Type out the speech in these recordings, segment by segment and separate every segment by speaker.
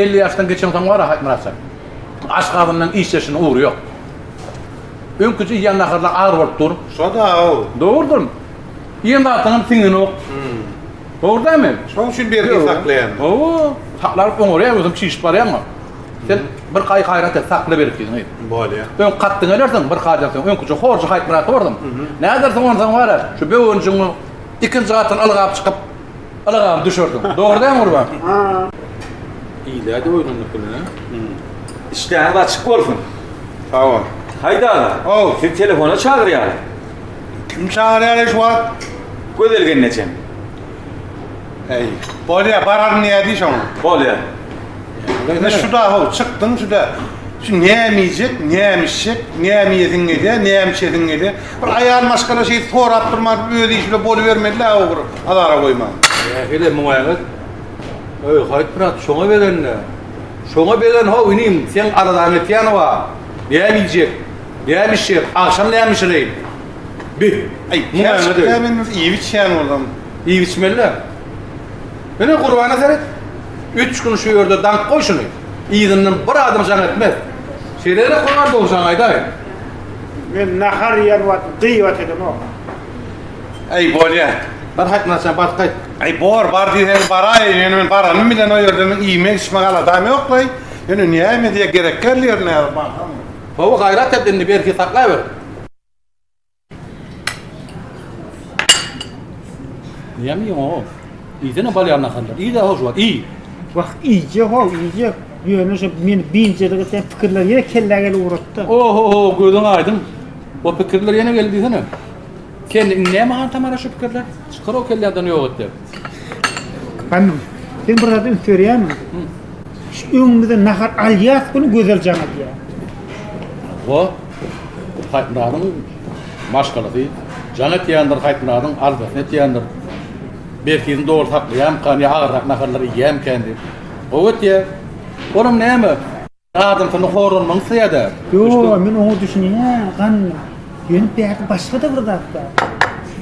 Speaker 1: 50 yaştan geçen zaman var ha Muratcan. Aşk adamdan iş yaşına uğruyor. Önkücü yanına kadar ağır olup dur.
Speaker 2: Şoda o.
Speaker 1: Doğrudur. Yem dağıtının sinin o. Doğru değil mi?
Speaker 2: Şoň üçin bergi saklayan.
Speaker 1: Oo, saklar oraya özüm çiş var ya mı? Sen bir kay hayrat et sakla berip gidin.
Speaker 2: Böyle.
Speaker 1: Ön kattın elersen bir kajarsın. Önkücü horjy hayt Murat ordum. Ne dersen ondan var ya. Şu bewoncunu ikinci kattan algap çıkıp algap düşürdüm. Doğru değil mi Urban?
Speaker 3: İyi de hadi oynandık bunu ha. İşlerini açık olsun.
Speaker 2: Tamam.
Speaker 3: Haydi ana.
Speaker 2: Oh.
Speaker 3: Sen telefona çağır yani.
Speaker 2: Kim çağırıyor şu an?
Speaker 3: Gödelgen neçem.
Speaker 2: Ey. Böyle barar niye diş onu?
Speaker 3: Bol ya.
Speaker 2: Ne şuda ho çıktın şuda. Şu ne yemeyecek, ne yemişecek, ne yemeyedin dedi, ne yemişedin dedi. Bir ayağın başka şey sorap durmak böyle işle bolu vermediler o adara koyma.
Speaker 1: Ya hele muayene. Ey hayt Murat şoňa berenle. Şoňa beren ha oynayayım. Sen aradan etýän wa. Ne yemeyecek? Ne yemişecek? Akşam ne yemişireyim? Bir.
Speaker 2: Ay,
Speaker 1: Muayene de.
Speaker 2: hemen iyi biçen oradan.
Speaker 1: İyi biçmeliler. Beni kurbana seret. 3 gün şu yerde dank koy şunu. İyidinden bir adım can etmez. Şeylere koyar da olsan ayda.
Speaker 4: Men nahar yer wat qiyvat edem o.
Speaker 2: Ay böyle.
Speaker 1: Ben haytına sen bat kayt.
Speaker 2: Ay bar diye baray yani ben paranın bilen o yerde iyi içmek adam yok lay. Yani niye mi diye gerek kerler ne yapar?
Speaker 1: Baba gayret ettiğini bir erkeği saklayıver. Niye mi o? İyi de ne bal yanına kadar. İyi de hoş var. İyi.
Speaker 4: Bak iyice ho iyice. Yönüşe men bincelige sen fikirler yine kellegel uğrattı.
Speaker 1: Oho gözün aydın. O fikirler yine geldi sana. Kendi ne mahan tamara şu fikirler? Çıkar o kellerden yok etti.
Speaker 4: Hanım, sen burada söyleyeyim mi? Şu önümüzde nahar alyas bunu güzel canat ya.
Speaker 1: O haytlarının maşkalısı. Canet yandır haytlarının arzasını yandır. Belki doğru saklayan kan ya ağır nakarları yiyem kendi. O ya. Oğlum ne mi? Adam sana horun mansıya da.
Speaker 4: Yo, men onu düşüneyim ya. Kan, benim belki başka da bir dakika.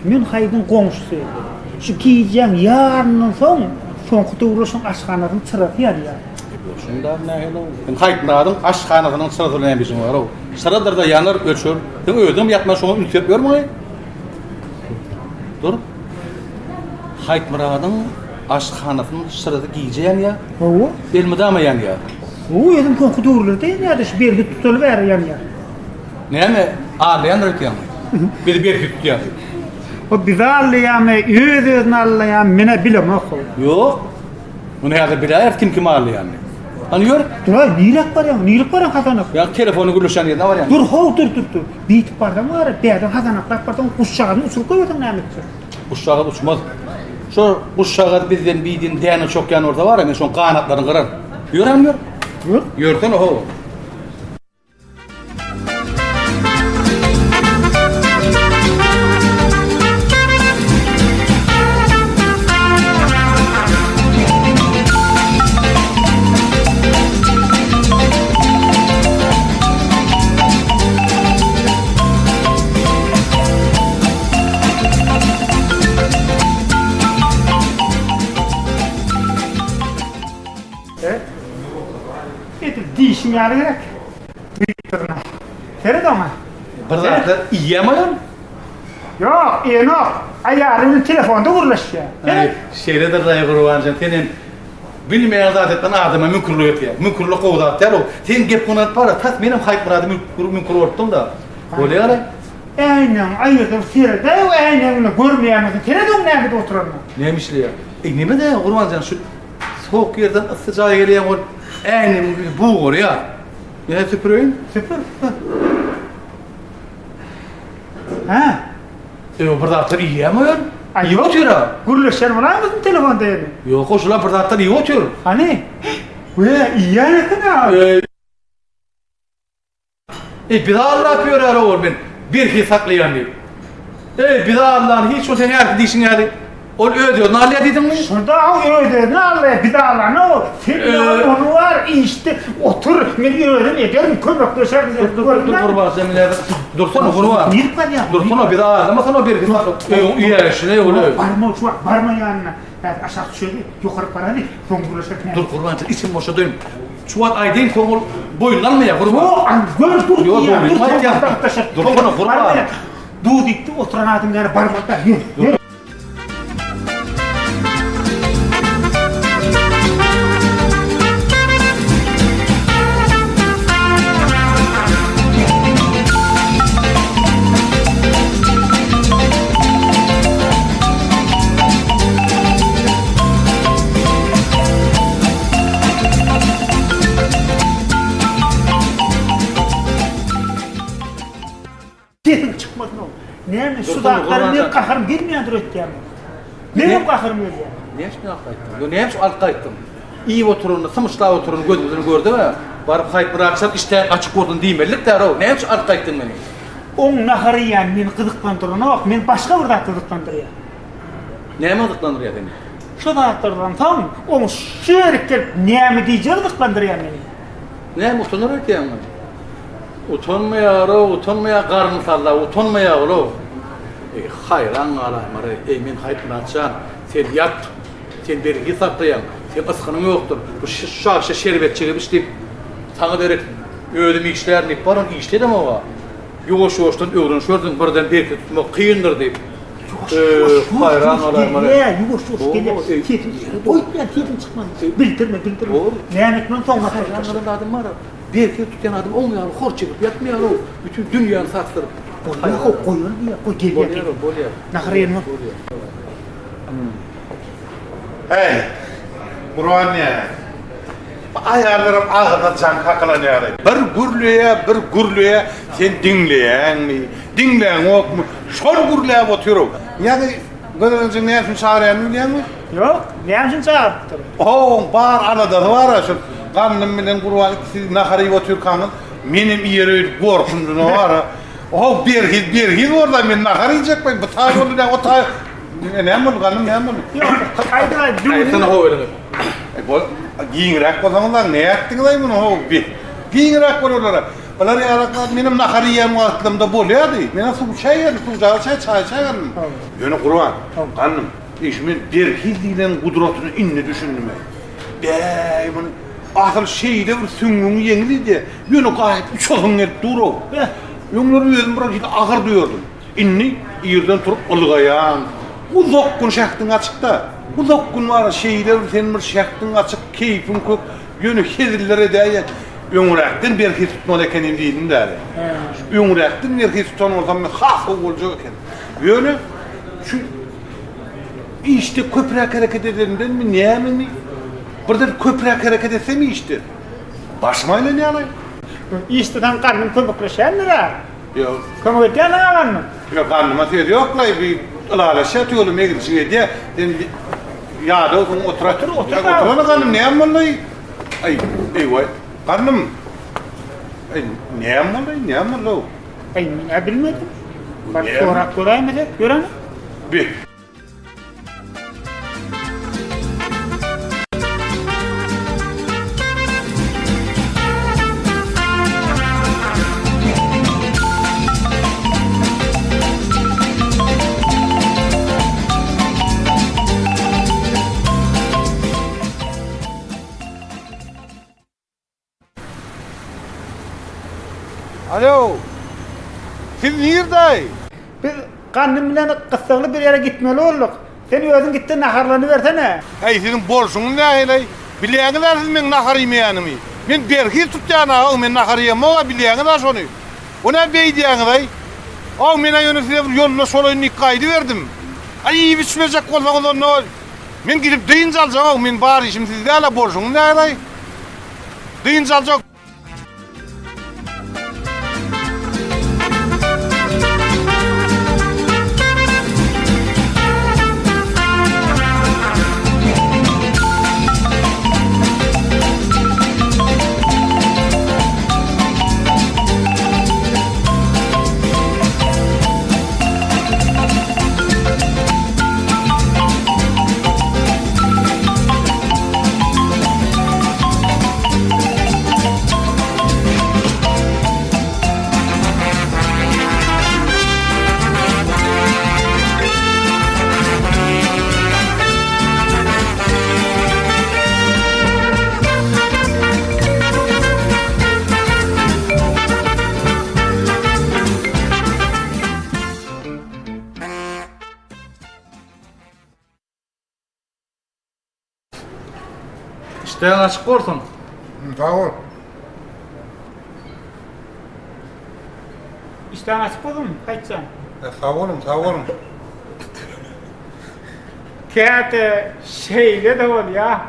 Speaker 4: Men haydın komşusu. Şu giyeceğim yarının son uğraşın aşkhanasının çırası yer ya.
Speaker 1: Şunda ne hello. Ben haytlarının aşkhanasının sırasını ne bizim var o. Sıradır da yanır ölçür. Sen ödüm yatma şunu ünitep görmüyor mu? Dur. Haytlarının aşkhanasının sırası giyeceğim ya.
Speaker 4: O?
Speaker 1: Belmedama yan ya.
Speaker 4: O edim korkutu uğurlar değil ya da şu belki tutulu ver yan ya.
Speaker 1: Ne mi? Ağlayan rötüyen mi? Bir tutuyor.
Speaker 4: O bizi ağlayan, ödüğünü ağlayan, mene bilem okul.
Speaker 1: Yok. Bunu ya bilir kim ağlayan mı? Hani gör.
Speaker 4: Dur, nilik var ya Hasan'ak.
Speaker 1: Ya telefonu gülüşen yerine var yani.
Speaker 4: Dur, dur. Bitip bardan var, beyden Hasan'ak bardan kuşağını uçurup koyuyordun ne emekçi.
Speaker 1: Uşağı uçmaz. Şu uşağı bizden biydin diyeni çok yan orada var ya, şu kanatlarını kırar. Yören gör.
Speaker 4: Dur.
Speaker 1: Yörten o.
Speaker 4: Dişim yani gerek. Bitirme. Seyret ama.
Speaker 1: Bir zaten iyi ama yan.
Speaker 4: Yok, yok. Ayarının telefonda uğraşıyor.
Speaker 1: Ay, şeyde de rayı kurvancın senin bilmeyen zaten adama mümkünlüğü yok ya. Mümkünlüğü kovdat der o. Sen gep bunu para tas benim hayt muradı mümkün ortum da. Öyle ya.
Speaker 4: Aynen, ayırdım seyret. Aynen bunu görmeyemezsin. Seyret onu nerede oturalım.
Speaker 1: Neymiş ya? Neme de kurvancın şu soğuk yerden sıcağa geliyor o. Aynen bu var ya. Ya süpüreyim.
Speaker 4: Sıfır. Ha?
Speaker 1: Bir zaten iyi ama ya.
Speaker 4: Ay,
Speaker 1: İyi oturuyor ha.
Speaker 4: Gürleşen var mısın telefonda yani?
Speaker 1: Yok hoşla bir zaten iyi oturuyor.
Speaker 4: Hani? Ve iyi yakın abi.
Speaker 1: Bir daha Allah yapıyor ara or ben. Bir şey saklayan diyor. Bir daha Allah'ın hiç o seni artık dişin yani. O ödüyor. Nalıya dedim mi?
Speaker 4: Şurada o öyle ne Allah bir daha ne o? Senin onu var işte otur ben öyle ediyorum köpek döşer
Speaker 1: Dur bak sen bile. Dursana bunu var.
Speaker 4: Niye var ya?
Speaker 1: Dursana bir daha ama sana bir şey. İyi işte ne oluyor?
Speaker 4: Varma yanına. Ben aşağı düşüyordu, yukarı parani, son vuruşak.
Speaker 1: Dur kurbancı içim boşa dönüm. Çuvat aydın soğul boyunlanmaya kurban.
Speaker 4: Gör dur
Speaker 1: Yo,
Speaker 4: ya,
Speaker 1: dur,
Speaker 4: dur,
Speaker 1: ya. Dur, kurban.
Speaker 4: Dur dikti, oturan adın gari barmakta, yürü. Sesin çıkmadın oğlum. Ne şu dağları ne kaharım gelmeyendir ötken. Ne kaharım öyle ya.
Speaker 1: Ne için altta ettin? Yo neymiş altta ettin? İyi oturunu, sımışla oturunu gözümüzünü gördü mü? Barıp kayıp bıraksan işte açık oldun deyimelik de o. Neymiş altta ettin beni?
Speaker 4: On naharı yani beni kızıklandırına bak, ben başka bir dağ kızıklandırıyor.
Speaker 1: Neyime adıklandır ya seni?
Speaker 4: Şu dağlardan tamam mı? Onu şöyle gelip neyemi diyeceğim kızıklandırıyor beni.
Speaker 1: Neyim utanır ötken mi? Utanmaya ro, utanmaya karnı salla, utanmaya ro. Hayran aramara, men haytını açan, sen yat, sen bergi saklayan, sen ıskının yoktur. Bu şahşa şerbet çekip işleyip, sana derek, ödüm işlerini barın işledim ama. Yoğuş-yoğuştan öğrenşördün, birden berki tutmak kıyındır deyip. Hayran aramara.
Speaker 4: Yoğuş geliyor. Oy ya tetin çıkmadı. Bildirme. Neyemekten sonra
Speaker 1: Hayran aramada adım var. Berki tutan adım olmuyor, hor çekip yatmıyor o. Bütün dünyanı saktırıp.
Speaker 4: koyuyor ya, koy geliyor.
Speaker 1: Bolya.
Speaker 4: Naharı yanına.
Speaker 2: Hey, Kurban ya. Ayarlarım ağına can kakılanıyor. Bir gürlüye sen dinleyen mi? Dinleyen ok mu? Şol gürlüye oturup. Yani gözünüzün ne için çağırayan biliyor musun?
Speaker 4: Yok, ne için çağırttın?
Speaker 2: Bar arada var ya şu kanım bilen Kurban siz naharı oturkanın benim yeri korkunduğuna var ha. Bir hil orada men naharı yiyecek ben. Bu tabi oldu ne o tabi. Ne yapmadı kanım ne yapmadı?
Speaker 4: Yok, haydi
Speaker 1: Sana o öyle.
Speaker 2: Giyinrek bolsaňlar ne etdiňiz bunu ho bir. Giyinrek bolurlar. Olar yaraklar benim naharı yem aklımda bolýardy. Men su çay ýerdim, su çay ýerdim. Ýöne Kurban, kanım, işmin bir hildilen gudratyny inni düşündüm. Bey bunu ahyr şeýle bir süňüň ýeňlidi. Ýöne gaýyp üçoğun et duro. Ýöňleri ýözüm bir git agyr duýardym. Inni ýerden turup ılgaýan. Uzak gün şahtın açıkta. Uzak gün var şeyler senin bir şahtın açık keyfin kök yönü hezillere değer. Ömrəkdən bir his tutmalı ekanim deyildim de. Ömrəkdən bir his tutan olsam ben hafı olacak eken. Yönü şu işte köprek hareket ederinden mi niye mi? Burada köprek hareket etse mi işte? Başmayla ne alayım?
Speaker 4: İstiden karnım kömükleşen nere?
Speaker 2: Yok.
Speaker 4: Kömük ediyen ne karnım?
Speaker 2: Yok karnıma söyledi yok lay bir ılalaşa atıyordum meclisi diye. Ya da otur. Otur karnım ne yapmalıyım? Ay vay. Karnım. Ay ne yapmalıyım?
Speaker 4: Ay ne bilmedim. Bak sorak göreyim de gören.
Speaker 2: Bir. Alo. Siz nerede?
Speaker 4: Biz karnım bilen kıssaglı bir yere gitmeli olduk. Sen özün gittin naharlarını versene.
Speaker 2: Hey senin borcun ne öyle? Bileğinler siz men nahar yemeğini. Men berhi tutacağına o men nahar yemeği bileğinler şonu. Ona beydiğini. O mena yönetici yoluna solayını kaydı verdim. Ay biçmeyecek olsa ne olur? Men gidip deyince alacağım men bari şimdi sizde ala borcun ne öyle? Deyince alacağım.
Speaker 1: İşten açık bolsun.
Speaker 2: Sağ ol.
Speaker 4: İşten açık oldu mu? Kaçsan.
Speaker 2: Sağ olun, sağ olun.
Speaker 4: Kağıt şeyle de ol ya.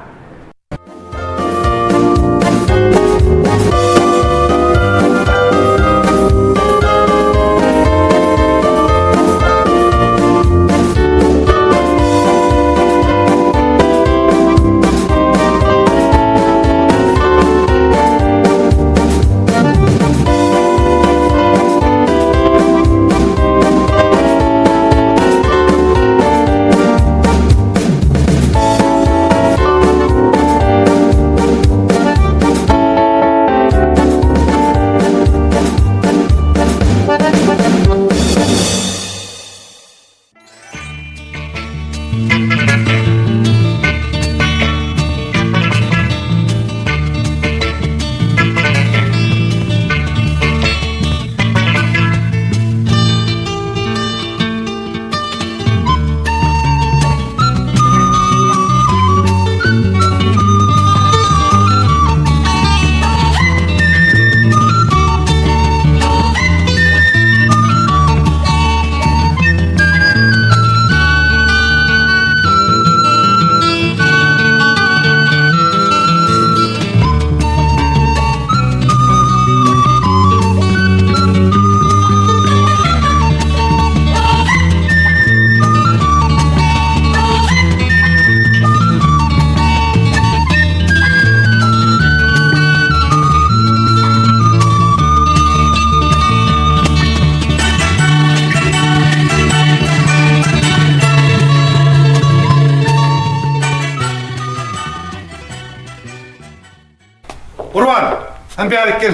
Speaker 2: Kurban, sen bir alıp gel.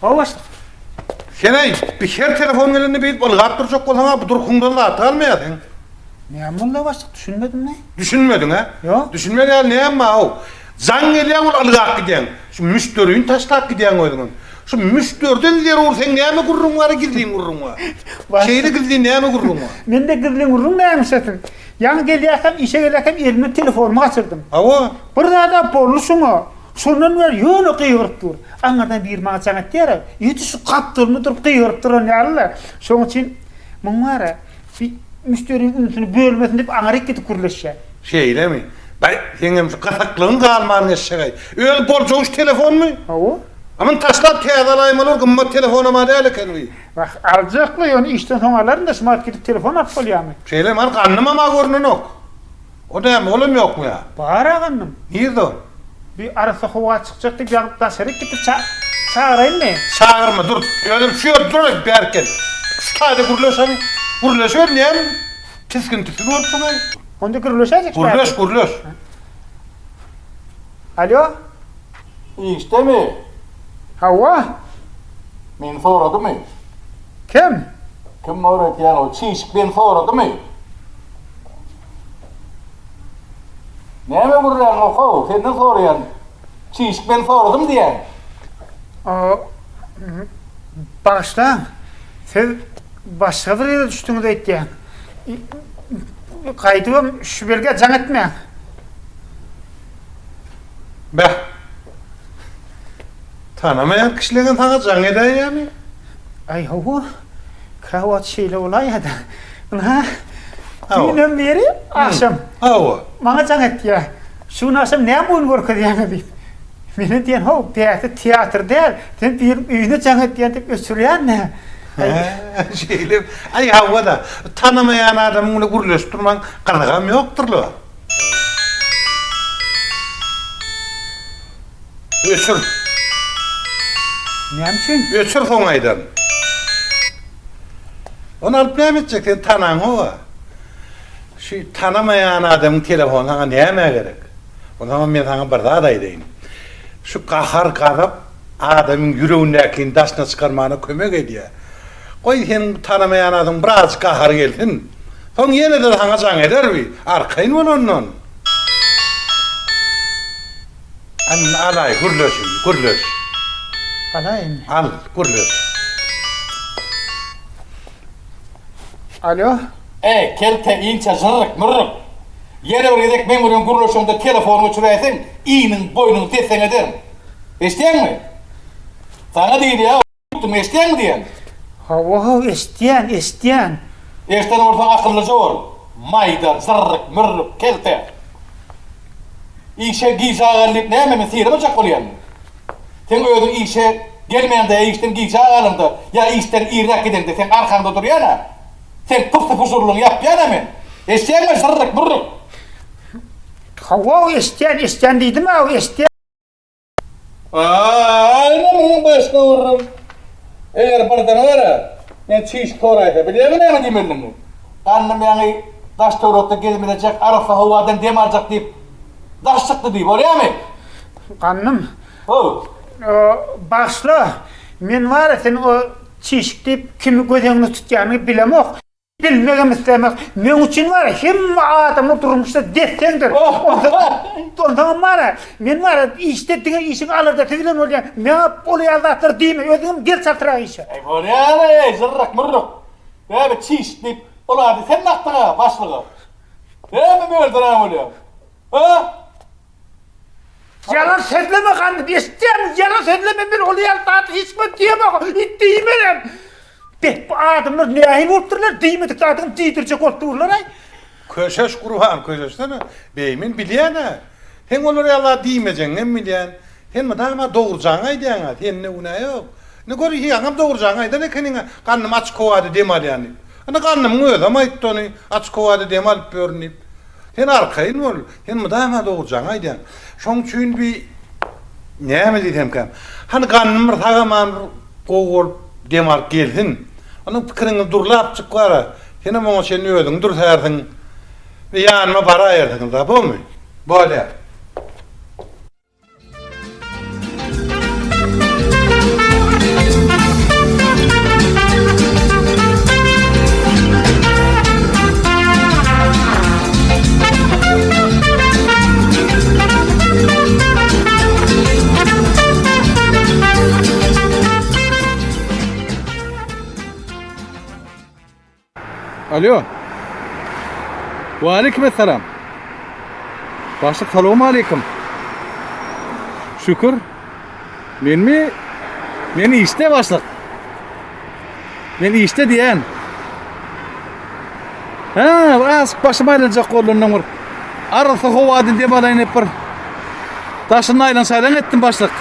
Speaker 4: Hoş.
Speaker 2: Seney, bir her telefon elinde bir ılgap duracak olsana bu durkundan da atı almayadın.
Speaker 4: Ne mulla başlık düşünmedim ne?
Speaker 2: Düşünmedin ha?
Speaker 4: Yok.
Speaker 2: Düşünmedin ya ne ama o. Zan geliyen ol ılgap giden. Şu müşteriyin taşlap giden oydun. Şu müşteriden zeri olsan ne mi gurrun var, gizliyin gurrun var. Şeyde gizliyin ne mi gurrun var?
Speaker 4: Ben de gırlın vururum neymiş satın. Yan geliyorken, işe gelirken elime telefonumu açırdım.
Speaker 2: Ava,
Speaker 4: Burada da borlusun o. Sondan ver yolu kıyırıp dur. Anlardan bir maçan et diyerek. Yetişi kaptırını durup kıyırıp durun yarılar. Şunun için bunun var ya, bir müşterinin ünsünü bölmesin deyip anarık gidip kuruluşa.
Speaker 2: şeyle mi? Ben yengem şu kataklığın kalmanı eşeğay. Öyle borcuğuş telefon mu?
Speaker 4: O?
Speaker 2: Aman taşlap teğdalayım olur, gımma telefonuma değil kelvi.
Speaker 4: Bak alacaklı yani işten sonraların da smart gidip telefon at oluyor mu?
Speaker 2: Şeyle man kanım ama görünün yok. O da mı oğlum yok mu ya?
Speaker 4: Bağır ağanım.
Speaker 2: Nerede o?
Speaker 4: Bir arası hava çıkacaktı bir yanıktan seri gidip çağırayım mı?
Speaker 2: Çağırma dur. Öyle bir şey yok dur berken. Şu tane kuruluş hani. Kuruluş ver ne? Tiskin olsun hani.
Speaker 4: Onda kırılışacak.
Speaker 2: Kuruluş.
Speaker 4: Alo?
Speaker 1: İşte mi?
Speaker 4: Hava?
Speaker 1: Men soradı mı?
Speaker 4: Kim?
Speaker 1: Kim öğretiyen o çiğşik ben soradı mı? Ne mi vuruyan o kov? Sen ne soruyan? Çiğşik ben soradım diyen.
Speaker 4: Bağışla. Sen başka bir yere düştüğünü de ettiyen. Kaydım şu belge can etme.
Speaker 2: Be. Tanımayan kişilerin sana can eden ya mı?
Speaker 4: Ay hava. Kahvat şeyle olay ya da. Ha?
Speaker 2: Hava.
Speaker 4: Günden beri akşam.
Speaker 2: Hava.
Speaker 4: Bana can etti ya. Şunu akşam ne yapıyorsun korku diyene bir. Beni diyen o tiyatr değil. Sen bir üyüne can etti diyen deyip ösürüyen ne?
Speaker 2: Şeyle. Ay hava da. Tanımayan adamın kuruluş durman kanıgam yoktur lo. Ösür.
Speaker 4: Ne yapıyorsun?
Speaker 2: Ösür sonaydan. Onu alıp ne edeceksin? Tanan o. Şu tanımayan adamın telefonu sana ne yemeye gerek? O zaman ben sana bir daha da edeyim. Şu kahar kadap adamın yüreğindekini taşına çıkarmana kömek ediyor. Koy sen tanımayan adam biraz kahar geldin. Son yine de sana can eder mi? Arkayın mı onunla? Alay, kuruluş.
Speaker 4: Alayım.
Speaker 2: Al, kuruluş.
Speaker 4: Alo?
Speaker 1: Kelte ince zırrık mırrık. Yine bir gidek men bilen guruluşunda telefonu uçuraysın, iyinin boynunu tesen ederim. Eştiyen mi? Sana değil ya, tuttum eştiyen mi diyen?
Speaker 4: Hava isteyen.
Speaker 1: Eşten ortadan akıllıca ol. Mayda, zırrık, mırrık, kelte. İşe giyse ağırlayıp ne hemen sihir mi çak oluyor? Sen ödün işe gelmeyen de işten giyse ağırlımda, ya işten iğrak giden de sen arkanda dur yana. Sen pıftı puzurluğunu yap yana men. Eştiyen mi zırrık, mırrık?
Speaker 4: Hava isteyen dedim ha, isteyen.
Speaker 1: Aynen başka vururum. Eğer buradan var ya, ben çiş toraysa biliyor musun ne demeliyim? Annem yani taş torokta gezmeyecek, arafa havadan dem alacak deyip taş çıktı deyip oraya mı?
Speaker 4: Kanım,
Speaker 1: O.
Speaker 4: başla. Men var ya sen o çeşik deyip kimi gözünü tutacağını bilemok. Bilmegem istemek. Men için var ya hem adamı durmuşsa dessendir. Ondan var ya, men var ya işlettiğin işini alır da tüylen oluyor. Ne yap oluyor Allah'tır değil mi? Ödüm gel satıra işe.
Speaker 1: Ey oraya ne? Zırrak mırrak. Ya be çiş deyip olardı sen aklına başlığı. Ne mi öldüren oluyor? Ha?
Speaker 4: Yalan söyleme kandım. İsteyem yalan söyleme ben oluyor Allah'tır hiç mi diyemem. İttiğim benim. Bu adamlar neyi olurlar demedik adam diydirecek olurlar ay.
Speaker 2: Köşeş kurban köşeşten beymin bilen ha. Hen olur Allah diymeyeceksin hem bilen. Hen mi daha doğuracaksın ay diyen ha. Hen ne una yok. Ne görü ki anam doğuracaksın ay da ne kenin karnım aç kovadı demal yani. Ana karnım öyle ama itti onu aç kovadı demal görünüp. Hen arkayın ol. Hen mi daha doğuracaksın ay diyen. Şoň üçin bir ne mi diýsem kan. Hani karnım bir tagaman gogol demal gelsin. Onun pikirini durlap çıkara. Sen ama sen ödün dur serdin. Ve yanıma para ayırdın da bu mu? Böyle.
Speaker 1: Alo. Ve aleykümselam. Başlık selamun aleyküm. Şükür. Beni işte başlık. Beni işte diyen. Ha, az başıma ayrılacak kolundan vur. Arası hovadın demelayın hep bir. Taşın aylan saylan ettim başlık.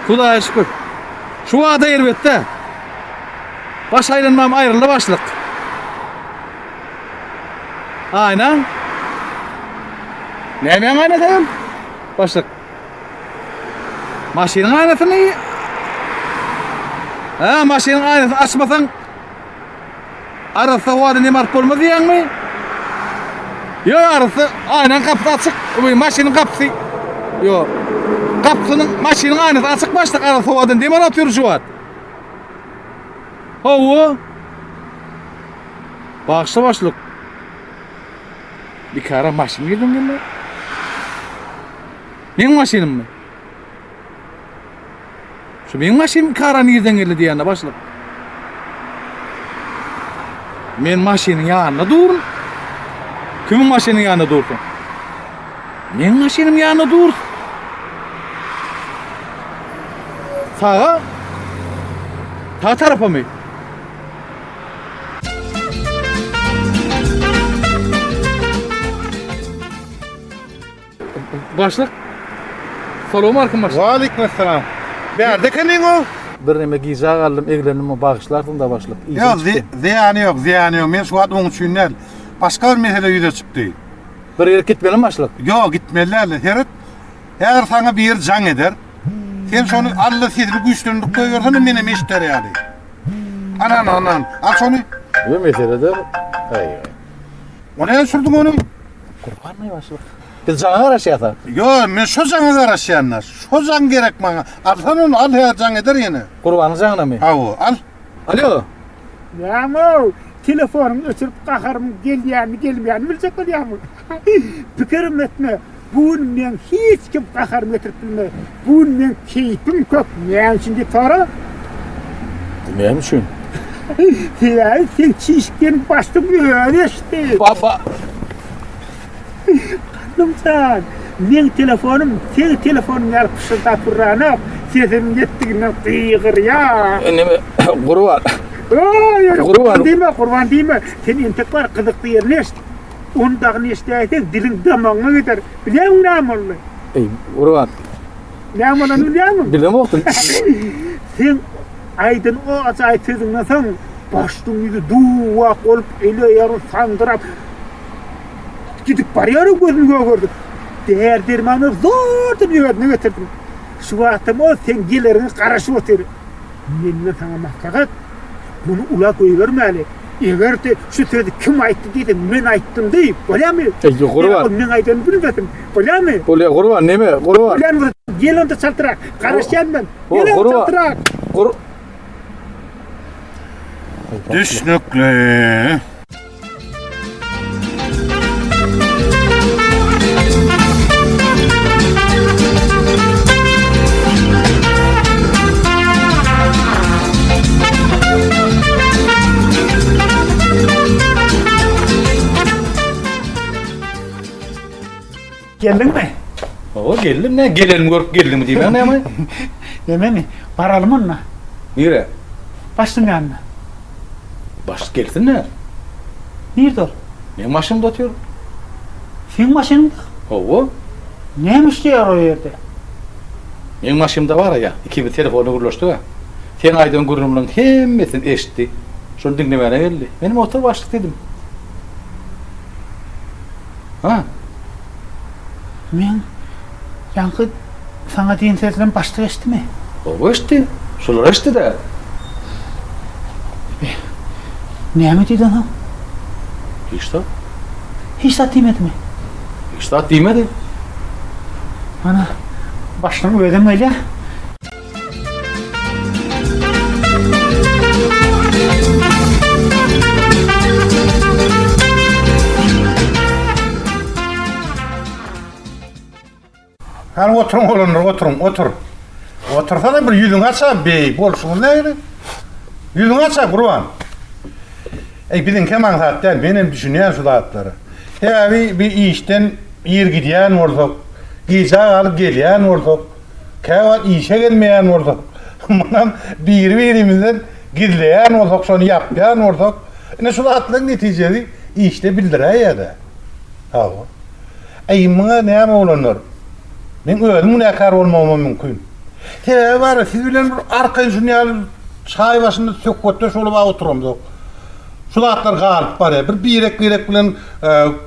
Speaker 1: Kudaya şükür. Şu ada elbette. Baş ayrılmam ayrıldı başlık. Aynen. Ne ben aynatayım? Başlık. Maşinin aynatını iyi. Ha, maşinin aynatını açmasan arası havada ne mark olmadı diyen mi? Yok arası aynen kapısı açık. Maşinin kapısı. Yok. Kapısının maşinin aynatı açık başlık arası havadan demir atıyor şu an. Hava. Bağışla başlık. Bir kara maşin girdim gel. Benim maşinim mi? Şu benim maşinim kara nereden geldi diyende başlık. Men maşinin yanında durun. Kimin maşinin yanında dursun? Men maşinim yanında dur. Sağa. Ta tarafa mı? Başlık. Selamun aleyküm başlık.
Speaker 2: Ve aleykümselam. Berde kenin o?
Speaker 1: Bir neme giyse aldım, eglenimi bağışlardım da başlık.
Speaker 2: Yok, ziyanı yok. Men şu an onun için değil. Başka bir mesele yüze çıktı.
Speaker 1: Bir yere gitmeyelim başlık.
Speaker 2: Yok, gitmeliler. Her sana bir yer can eder. Sen şunu Allah sizli güçlülük koyuyorsan benim işler yani. Anan. Al şunu.
Speaker 1: Bu meselede
Speaker 2: Ona sürdün onu.
Speaker 1: kurban mı başlık? Biz cana araşıyata.
Speaker 2: Yo, men şu canı araşyanlar. Şu can gerek bana. Alsan onu al ya can eder yine.
Speaker 1: Kurbanı canına mı?
Speaker 2: Avu, al.
Speaker 1: Alo.
Speaker 4: Yağmur, telefonum ötürüp kakarım gelmeyen bilecek ol Yağmur. Pikirim etme. Bugün men hiç kim kakarım getirip bilme. Bugün men keyfim kök. Men şimdi para.
Speaker 1: Demeyem için.
Speaker 4: Sen çişken başım öyle işte.
Speaker 3: Baba.
Speaker 4: Kanımsan, men telefonum, sen telefonun yarpışında pırranıp, sesin yettiğinden kıyıgır ya.
Speaker 3: Neme Gurban.
Speaker 4: Oy,
Speaker 3: Kurban.
Speaker 4: kurban deyme. Sen entek var, kızıklı yerine işte. Ondağın isteyken dilin damağına gider. Biliyor musun namurlu?
Speaker 3: Ey Gurban.
Speaker 4: Namurlu biliyor musun?
Speaker 3: Bilmem oktun.
Speaker 4: Sen aydın o acayip sözünden sonra baştın yüzü duvak olup eli yarı sandırıp gidip barıyorum gözünü gördüm. Değer dermanı zor dünyasına getirdim. Şu vaktim o sen gelerini karışıp otur. Benimle sana mahkakat bunu ula koyuvermeli. Eğer de şu sözü kim ayttı dedim, men ayttım deyip, öyle mi?
Speaker 3: Gurban.
Speaker 4: Men ayttığını bilmedim, öyle mi?
Speaker 3: Öyle Gurban neme Gurban.
Speaker 4: Ulan gel onda çaltırak, karışan ben.
Speaker 3: O,
Speaker 4: Gel onda
Speaker 3: Gurban.
Speaker 4: çaltırak.
Speaker 2: Düşnükle.
Speaker 4: Geldin mi?
Speaker 3: O geldim ne? Gelelim görüp geldim mi diyeyim ne ama?
Speaker 4: Deme mi? Varalım onunla.
Speaker 3: Nere?
Speaker 4: Başım yanına.
Speaker 3: Baş gelsin ne?
Speaker 4: Nerede ol?
Speaker 3: Ne maşımda atıyor?
Speaker 4: Senin maşınında.
Speaker 3: O.
Speaker 4: Neymiş diyor o yerde?
Speaker 3: Benim maşımda var ya, iki bir telefonu vuruluştu ya. Sen aydın gururumla hemmesini eşitti. Şunu dinlemene geldi. Benim otur başlık dedim. Ha?
Speaker 4: Men yankı sana deyin sözden başta geçti mi?
Speaker 3: O işte. Şular işte de.
Speaker 4: Ne mi dedin ha?
Speaker 3: İşte.
Speaker 4: Hiç de demedi mi?
Speaker 3: İşte demedi.
Speaker 4: Ana baştan ödem öyle.
Speaker 2: Hani oturun oğlunlar, otur. Otursa da bir yüzün açsa bey, bolsun neydi? Yüzün açsa kurban. Bizim keman saatler benim düşünüyen şu saatleri. Ya bir işten yer gidiyen olduk. Gece alıp geliyen olduk. Kevat işe gelmeyen olduk. Bundan birimizden gidileyen olduk, sonra yapmayan olduk. Ne şu saatlerin neticesi işte bildire ya da. Ha o. Bana ne yapma olanlar? Men özüm nekar olmamam mümkün. He var, siz bilen arkayın şunu yani çay başında sökkötte şöyle bağ oturamdı. Şu dağıtlar kalıp var ya, bir birek bilen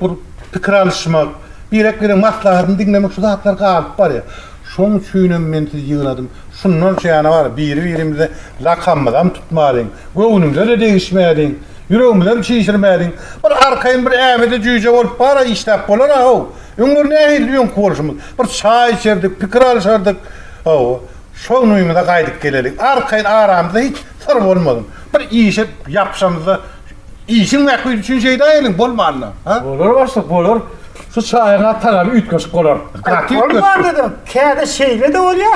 Speaker 2: bir fikir alışmak, birek bilen maslahatını dinlemek şu dağıtlar kalıp var ya. Şonu çüyünen men siz yığınadım. Şundan şeyana var, birimize lakammadan tutmadın, göğünümüze de değişmedin, yüreğimize de çiğişirmedin. Bir arkayın bir evde cüyce olup para iştap bolar ha. Öňür nähil ýön kurşumuz. Bir çay içerdik, pikir alşardyk. O, şoň uýmyda gaýdyk gelelik. Arkaýyn aramyzda hiç sır bolmady. Bir işe yapşamyzda işin näki üçin şey daýylyň bolmaly. Ha?
Speaker 3: Olur başlık olur. Şu çayına tarafı üt köşk olur.
Speaker 4: Olmaz dedim. Kâda şeyle de ol ya.